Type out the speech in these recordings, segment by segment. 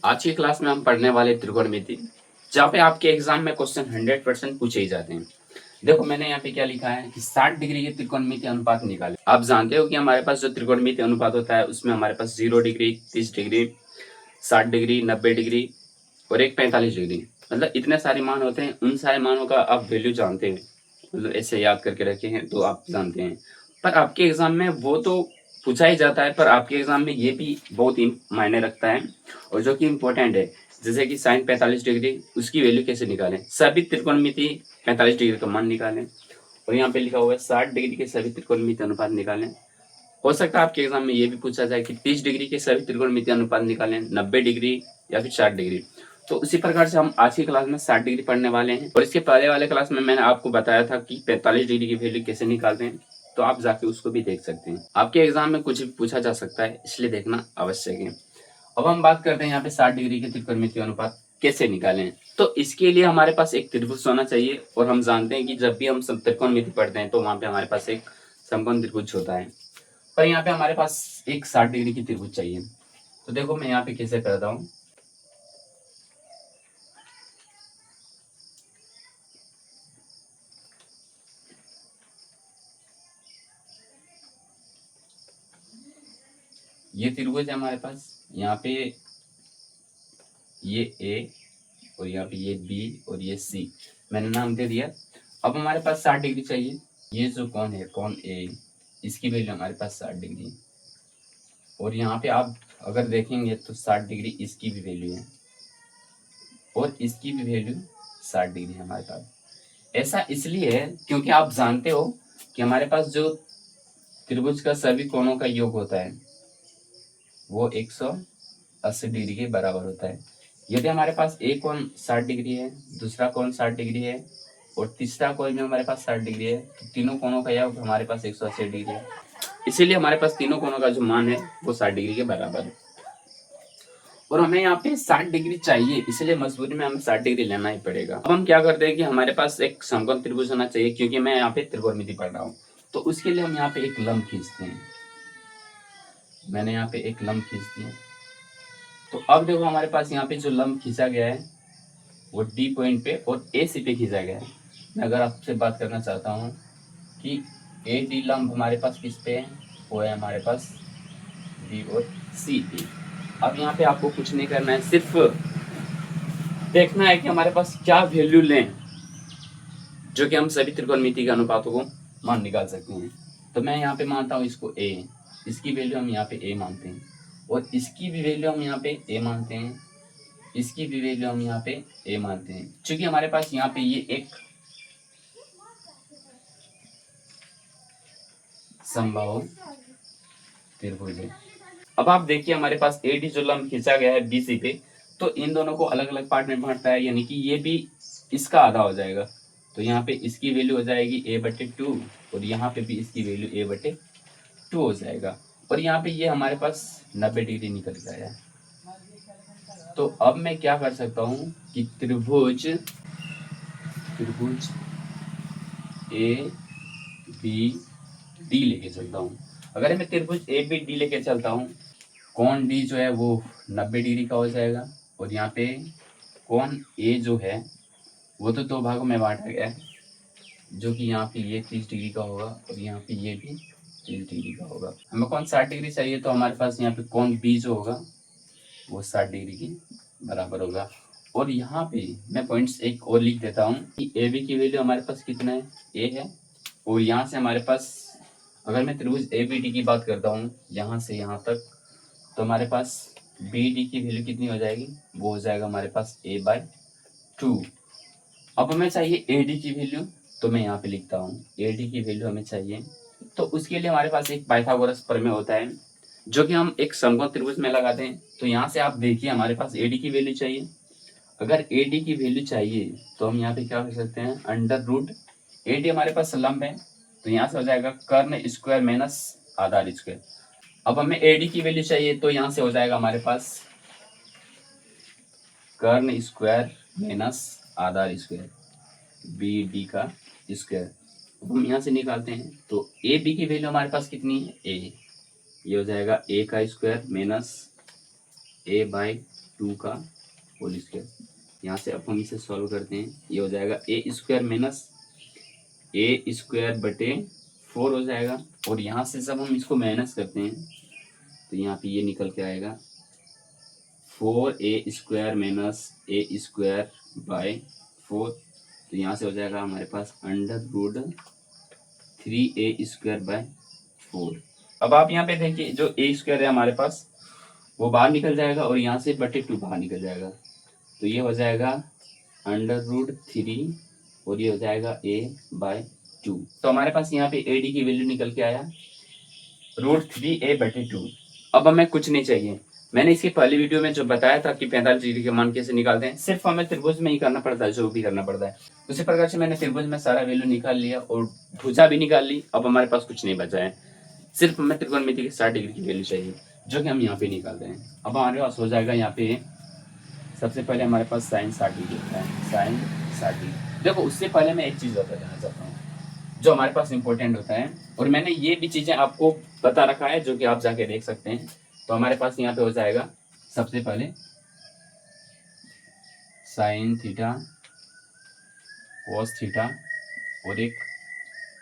आज की क्लास में हम पढ़ने वाले त्रिकोणमिति, जहाँ पे आपके एग्जाम में क्वेश्चन 100% पूछे ही जाते हैं। देखो मैंने यहाँ पे क्या लिखा है कि 60 डिग्री के त्रिकोणमिति अनुपात निकाले। आप जानते हो कि हमारे पास जो त्रिकोणमिति अनुपात होता है उसमें हमारे पास 0 डिग्री, 30 डिग्री, 60 डिग्री, 90 डिग्री और एक 45 डिग्री, मतलब इतने सारे मान होते हैं। उन सारे मानों का आप वैल्यू जानते हैं, मतलब ऐसे याद करके रखे हैं तो आप जानते हैं। पर आपके एग्जाम में वो तो पूछा ही जाता है, पर आपके एग्जाम में ये भी बहुत ही मायने रखता है और जो कि इम्पोर्टेंट है। जैसे कि साइन 45 डिग्री, उसकी वैल्यू कैसे निकालें। सभी त्रिकोणमिति 45 डिग्री का मान निकालें। और यहाँ पे लिखा हुआ है 60 डिग्री के सभी त्रिकोणमिति अनुपात निकालें। हो सकता है आपके एग्जाम में ये भी पूछा जाए कि 30 डिग्री के सभी त्रिकोणमिति अनुपात निकालें, 90 डिग्री या फिर 60 डिग्री। तो उसी प्रकार से हम आज की क्लास में 60 डिग्री पढ़ने वाले हैं। और इसके पहले वाले क्लास में मैंने आपको बताया था कि 45 डिग्री की वैल्यू कैसे निकालते हैं, तो आप जाके उसको भी देख सकते हैं। आपके एग्जाम में कुछ भी पूछा जा सकता है, इसलिए देखना आवश्यक है। अब हम बात करते हैं यहाँ पे 60 डिग्री के त्रिकोणमिति अनुपात कैसे निकालें। तो इसके लिए हमारे पास एक त्रिभुज होना चाहिए, और हम जानते हैं कि जब भी हम सब त्रिकोणमिति पढ़ते हैं तो वहां पे हमारे पास एक समकोण त्रिभुज होता है। पर यहाँ पे हमारे पास एक 60 डिग्री की त्रिभुज चाहिए। तो देखो मैं यहाँ पे कैसे करता हूँ। ये त्रिभुज है हमारे पास, यहाँ पे ये ए और यहाँ पे ये बी और ये सी, मैंने नाम दे दिया। अब हमारे पास 60 डिग्री चाहिए। ये जो कोण है, कोण ए, इसकी वैल्यू हमारे पास 60 डिग्री। और यहाँ पे आप अगर देखेंगे तो 60 डिग्री इसकी भी वैल्यू है और इसकी भी वैल्यू 60 डिग्री है हमारे पास। ऐसा इसलिए है क्योंकि आप जानते हो कि हमारे पास जो त्रिभुज का सभी कोणों का योग होता है वो 180 डिग्री के बराबर होता है। यदि हमारे पास एक कोण 60 डिग्री है, दूसरा कोण 60 डिग्री है और तीसरा कोण भी हमारे पास 60 डिग्री है, तो तीनों कोणों का योग हमारे पास 180 डिग्री है। इसीलिए हमारे पास तीनों कोणों का जो मान है वो 60 डिग्री के बराबर है। और हमें यहाँ पे 60 डिग्री चाहिए, इसलिए मजबूरी में हमें 60 डिग्री लेना ही पड़ेगा। अब हम क्या करते हैं कि हमारे पास एक समकोण त्रिभुज होना चाहिए, क्योंकि मैं यहाँ पे त्रिकोणमिति पढ़ रहा हूँ। तो उसके लिए हम यहाँ पे एक लंब खींचते हैं। मैंने यहाँ पे एक लंब खींच दिया। तो अब देखो हमारे पास यहाँ पे जो लंब खींचा गया है वो डी पॉइंट पे और ए सी पे खींचा गया है। मैं अगर आपसे बात करना चाहता हूँ कि ए डी लंब हमारे पास किस पे है, वो है हमारे पास डी और सी पे। अब यहाँ पे आपको कुछ नहीं करना है, सिर्फ देखना है कि हमारे पास क्या वैल्यू लें जो कि हम सभी त्रिकोणमिति के अनुपातों को मान निकाल सकते हैं। तो मैं यहाँ पे मानता हूँ इसको ए, इसकी वैल्यू हम यहाँ पे ए मानते हैं, और इसकी भी वैल्यू हम यहाँ पे ए मानते हैं, इसकी भी वैल्यू हम यहाँ पे ए मानते हैं। क्योंकि हमारे पास यहाँ पे ये एक समबाहु त्रिभुज है। अब आप देखिए हमारे पास ए डी जो लंब खींचा गया है बी सी पे, तो इन दोनों को अलग अलग पार्ट में बांटता है, यानी कि ये भी इसका आधा हो जाएगा। तो यहाँ पे इसकी वैल्यू हो जाएगी a/2 और यहाँ पे भी इसकी वैल्यू a/2 हो जाएगा। और यहाँ पे ये हमारे पास 90 डिग्री निकल गया है। तो अब मैं क्या कर सकता हूँ कि त्रिभुज ए बी डी लेके चलता हूँ। अगर मैं त्रिभुज ए बी डी लेके चलता हूँ, कोण डी जो है वो 90 डिग्री का हो जाएगा, और यहाँ पे कोण ए जो है वो तो दो भागों में बांटा गया है, जो कि यहाँ पे ये 30 डिग्री का होगा और यहाँ पे ये भी 30 डिग्री का होगा। हमें कौन 60 डिग्री चाहिए, तो हमारे पास यहाँ पे कोण बी जो होगा वो 60 डिग्री के बराबर होगा। और यहाँ पे मैं पॉइंट्स एक और लिख देता हूँ कि ए बी की वैल्यू हमारे पास कितना है, ए है। और यहाँ से हमारे पास, अगर मैं त्रिभुज ए बी डी की बात करता हूँ यहाँ से यहाँ तक, तो हमारे पास बी डी की वैल्यू कितनी हो जाएगी, वो हो जाएगा हमारे पास a/2। अब हमें चाहिए ए डी की वैल्यू, तो मैं यहाँ पे लिखता हूँ ए डी की वैल्यू हमें चाहिए। तो उसके लिए हमारे पास एक पाइथागोरस प्रमेय होता है, जो कि हम एक समकोण त्रिभुज में लगाते हैं। तो यहाँ से आप देखिए हमारे पास ए डी की वैल्यू चाहिए। अगर ए डी की वैल्यू चाहिए तो हम यहाँ पे क्या कर सकते हैं, अंडर रूट, ए डी हमारे पास लंब है तो यहाँ से हो जाएगा कर्ण स्क्वायर माइनस आधार स्क्वायर। अब हमें ए डी की वैल्यू चाहिए, तो यहाँ से हो जाएगा हमारे पास कर्ण स्क्वायर माइनस आधार स्क्वायर, बी डी का स्क्वायर। अब हम यहाँ से निकालते हैं, तो ए बी की वैल्यू हमारे पास कितनी है, ए, ये हो जाएगा ए का स्क्वायर माइनस a/2 2 का होल स्क्वायर। यहाँ से अब हम इसे सॉल्व करते हैं, ये हो जाएगा ए स्क्वायर माइनस ए स्क्वायर बटे 4 हो जाएगा। और यहाँ से जब हम इसको माइनस करते हैं तो यहाँ पे ये निकल के आएगा 4a square minus a square by 4। तो यहाँ से हो जाएगा हमारे पास under root 3a square by 4। अब आप यहाँ पे देखिए जो a स्क्वायर है हमारे पास वो बाहर निकल जाएगा और यहाँ से बटे 2 बाहर निकल जाएगा। तो ये हो जाएगा अंडर रूट 3 और ये हो जाएगा a बाय 2। तो हमारे पास यहाँ पे ad की वैल्यू निकल के आया √3a बटे 2। अब हमें कुछ नहीं चाहिए, मैंने इसकी पहली वीडियो में जो बताया था कि 45 डिग्री के मान कैसे निकालते हैं, सिर्फ हमें त्रिभुज में ही करना पड़ता है, जो भी करना पड़ता है। उसी प्रकार से मैंने त्रिभुज में सारा वैल्यू निकाल लिया और भुजा भी निकाल ली। अब हमारे पास कुछ नहीं बचा है, सिर्फ हमें त्रिकोणमिति की 60 डिग्री की वैल्यू चाहिए, जो कि हम यहाँ पे निकालते हैं। अब हमारे पास हो जाएगा यहाँ पे सबसे पहले हमारे पास साइन 60 डिग्री होता है, साइन 60 डिग्री। देखो उससे पहले मैं एक चीज़ बताना चाहता हूँ जो हमारे पास इंपॉर्टेंट होता है, और मैंने ये भी चीज़ें आपको बता रखा है जो कि आप जाके देख सकते हैं। तो हमारे पास यहाँ पे हो जाएगा सबसे पहले साइन थीटा कोस थीटा और एक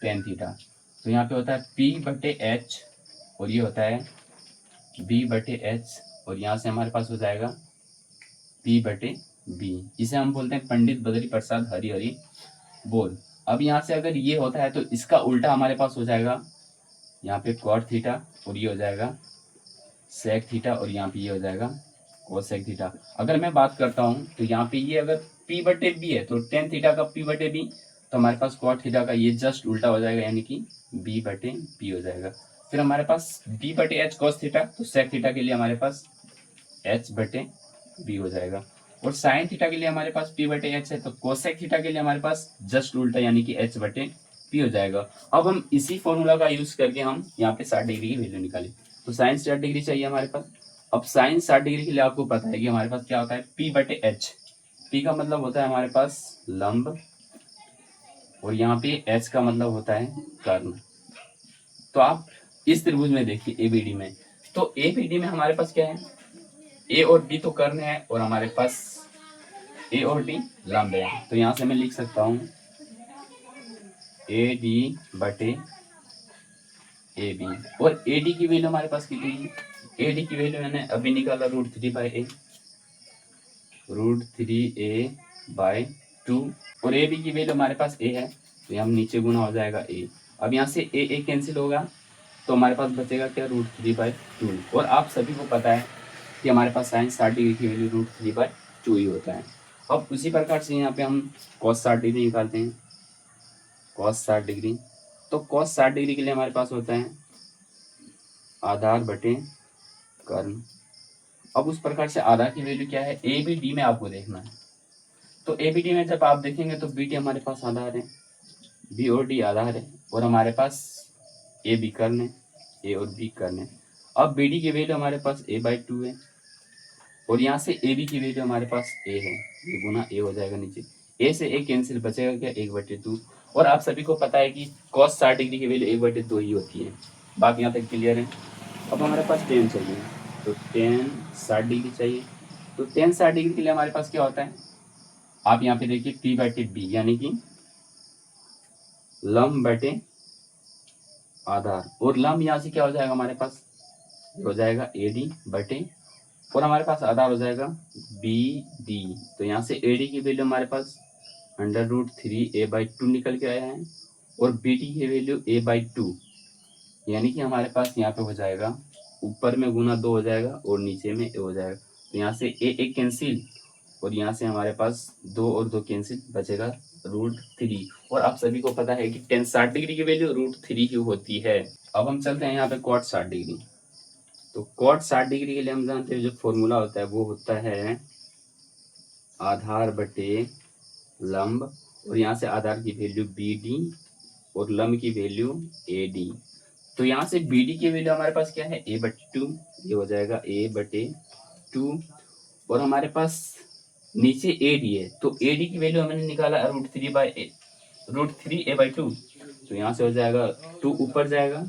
टेन थीटा। तो यहाँ पे होता है P बटे H और ये होता है B बटे H और यहाँ से हमारे पास हो जाएगा P बटे B। इसे हम बोलते हैं पंडित बद्री प्रसाद हरि हरि बोल। अब यहाँ से अगर ये होता है तो इसका उल्टा हमारे पास हो जाएगा यहाँ पे कॉट थीटा और ये हो जाएगा सेक थीटा और यहाँ पे ये हो जाएगा कोसेक थीटा। अगर मैं बात करता हूँ तो यहाँ पे ये अगर P बटे B है तो टेन थीटा का P बटे B, तो हमारे पास कॉट थीटा का ये जस्ट उल्टा हो जाएगा यानी कि B बटे P हो जाएगा। फिर हमारे पास B बटे H कोस थीटा, तो सेक थीटा के लिए हमारे पास H बटे B हो जाएगा। और साइन थीटा के लिए हमारे पास P बटे H है, तो कोसेक थीटा के लिए हमारे पास जस्ट उल्टा यानी कि H बटे P हो जाएगा। अब हम इसी फॉर्मूला का यूज करके हम यहाँ पे 60 डिग्री की वैल्यू निकालें। तो साइन 60 डिग्री चाहिए हमारे पास। अब साइन 60 डिग्री के लिए आपको पता है कि हमारे पास क्या होता है P बटे H। P का मतलब होता है हमारे पास लंब और यहाँ पे H का मतलब होता है कर्ण। तो आप इस त्रिभुज में देखिए ABD में, तो ABD में हमारे पास क्या है, A और B तो कर्ण है और हमारे पास A और D लंब है। तो यहाँ से मैं लिख सकता हूँ AD बटे AB। और AD की वैल्यू हमारे पास कितनी है, AD की वैल्यू मैंने अभी निकाला √3a/2 और AB की वैल्यू हमारे पास A है, तो यहाँ नीचे गुना हो जाएगा A। अब यहाँ से A कैंसिल होगा तो हमारे पास बचेगा क्या √3/2। और आप सभी को पता है कि हमारे पास साइन 60 डिग्री की वैल्यू √3/2 ही होता है। अब उसी प्रकार से यहाँ पे हम cos 60 डिग्री निकालते हैं, cos 60 डिग्री। तो cos 60 डिग्री के लिए हमारे पास होता है आधार बटे कर्ण। अब उस प्रकार से आधार की वैल्यू क्या है, ABD में आपको देखना है। तो ABD में जब आप देखेंगे तो BD हमारे पास आधार है, B और D आधार है और हमारे पास AB कर्ण है, A और B कर्ण है। अब BD की वैल्यू हमारे पास A/2 है और यहाँ से AB की वैल्यू हमारे पास A है, ये गुना A हो जाएगा नीचे। A से A कैंसिल, बचेगा क्या 1/2। और आप सभी को पता है कि cos 60 डिग्री की वैल्यू 1/2 ही होती है। बाकी यहाँ तक क्लियर है। अब हमारे पास tan चाहिए, तो tan 60 डिग्री चाहिए। तो tan 60 डिग्री के लिए हमारे पास क्या होता है, आप यहाँ पे देखिए P बटे B यानी कि लंब बटे आधार, और लंब यहाँ से क्या हो जाएगा हमारे पास, हो जाएगा AD बटे, और हमारे पास आधार हो जाएगा BD। तो यहाँ से AD की वैल्यू हमारे पास √3a/2 निकल के आया है और BD की वैल्यू A/2 यानी कि हमारे पास यहाँ पे हो जाएगा ऊपर में गुना 2 हो जाएगा और नीचे में A हो जाएगा। तो यहाँ से A कैंसिल और यहाँ से हमारे पास 2 और 2 कैंसिल, बचेगा √3। और आप सभी को पता है कि tan 60 डिग्री की वैल्यू √3 ही होती है। अब हम चलते हैं यहाँ पे cot 60 डिग्री। तो cot 60 डिग्री के लिए हम जानते हैं जो फॉर्मूला होता है वो होता है आधार बटे लंब, और यहाँ से आधार की वैल्यू BD और लंब की वैल्यू AD। तो यहाँ से BD की वैल्यू हमारे पास क्या है A/2, ये हो जाएगा A/2 और हमारे पास नीचे AD है, तो AD की वैल्यू हमने निकाला √3a/2। तो यहाँ से हो जाएगा 2 ऊपर जाएगा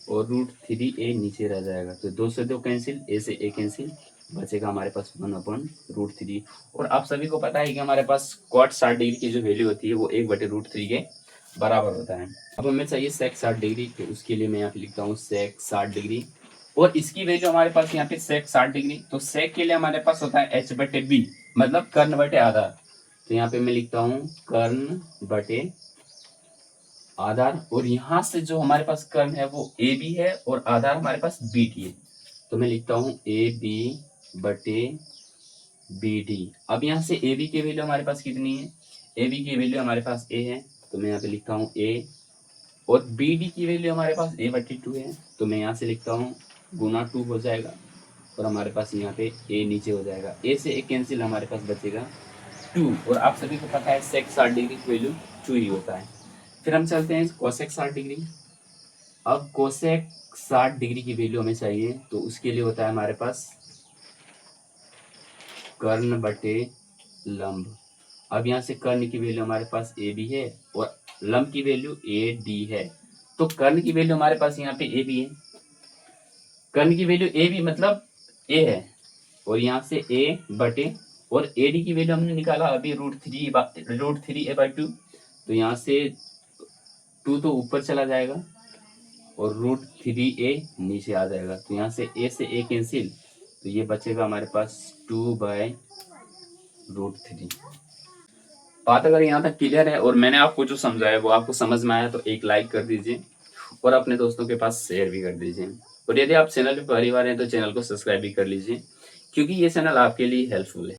और √3a नीचे रह जाएगा। तो 2 से 2 कैंसिल, A से A कैंसिल, बचेगा हमारे पास 1/√3। और आप सभी को पता है कि हमारे पास cot 60 डिग्री की जो वैल्यू होती है वो 1/√3 के बराबर होता है। अब हमें चाहिए sec 60 डिग्री, तो उसके लिए मैं यहाँ पे लिखता हूँ sec 60 डिग्री, और इसकी वैल्यू हमारे पास यहाँ पे sec 60 डिग्री, तो sec के लिए हमारे पास होता है h/b, मतलब कर्ण बटे आधार। तो यहाँ पे मैं लिखता हूँ कर्ण बटे आधार, और यहाँ से जो हमारे पास कर्ण है वो ए बी है और आधार हमारे पास बी टी है। तो मैं लिखता हूँ ए बी बटे बी डी। अब यहाँ से ए बी की वैल्यू हमारे पास कितनी है, ए बी की वैल्यू हमारे पास ए है, तो मैं यहाँ पे लिखता हूँ ए, और बी डी की वैल्यू हमारे पास a/2 है, तो मैं यहाँ से लिखता हूँ गुना 2 हो जाएगा, और हमारे पास यहाँ पे ए नीचे हो जाएगा, ए से ए कैंसिल, हमारे पास बचेगा 2। और आप सभी को पता है sec 60 डिग्री की वैल्यू 2 ही होता है। फिर हम चलते हैं cosec 60 डिग्री। अब cosec 60 डिग्री की वैल्यू हमें चाहिए, तो उसके लिए होता है हमारे पास कर्ण बटे लंब। अब यहाँ से कर्ण की वैल्यू हमारे पास ए बी है और लंब की वैल्यू ए डी है, तो कर्ण की वैल्यू हमारे पास यहाँ पे ए बी है, कर्ण की वैल्यू ए बी मतलब ए है, और यहाँ से ए बटे, और ए डी की वैल्यू हमने निकाला अभी √3a/2, तो यहाँ से 2 तो ऊपर चला जाएगा और √3a नीचे आ जाएगा, तो यहाँ से ए कैंसिल, तो ये बचेगा हमारे पास 2/√3। बात अगर यहाँ तक क्लियर है और मैंने आपको जो समझाया वो आपको समझ में आया, तो एक लाइक कर दीजिए और अपने दोस्तों के पास शेयर भी कर दीजिए। और यदि आप चैनल पे पहली बार हैं तो चैनल को सब्सक्राइब भी कर लीजिए, क्योंकि ये चैनल आपके लिए हेल्पफुल है।